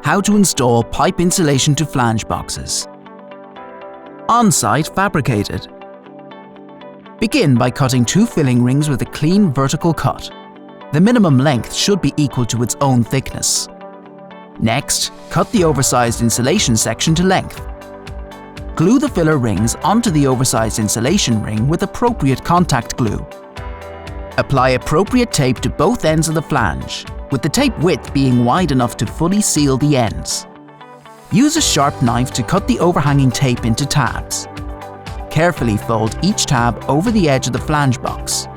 How to install pipe insulation to flange boxes. On-site fabricated. Begin by cutting 2 filling rings with a clean vertical cut. The minimum length should be equal to its own thickness. Next, cut the oversized insulation section to length. Glue the filler rings onto the oversized insulation ring with appropriate contact glue. Apply appropriate tape to both ends of the flange, with the tape width being wide enough to fully seal the ends. Use a sharp knife to cut the overhanging tape into tabs. Carefully fold each tab over the edge of the flange box.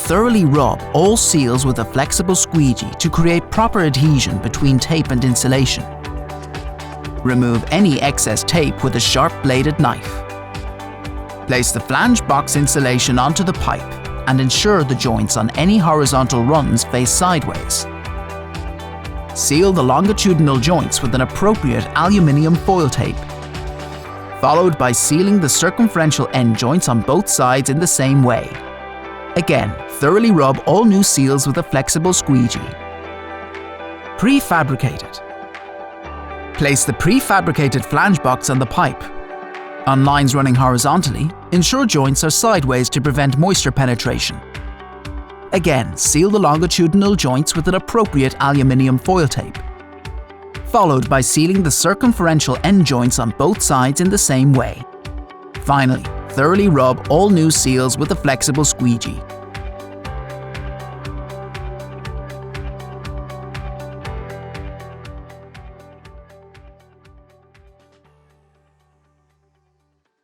Thoroughly rub all seals with a flexible squeegee to create proper adhesion between tape and insulation. Remove any excess tape with a sharp-bladed knife. Place the flange box insulation onto the pipe and ensure the joints on any horizontal runs face sideways. Seal the longitudinal joints with an appropriate aluminium foil tape, followed by sealing the circumferential end joints on both sides in the same way. Again, thoroughly rub all new seals with a flexible squeegee. Prefabricated. Place the prefabricated flange box on the pipe. On lines running horizontally, ensure joints are sideways to prevent moisture penetration. Again, seal the longitudinal joints with an appropriate aluminium foil tape, followed by sealing the circumferential end joints on both sides in the same way. Finally, thoroughly rub all new seals with a flexible squeegee.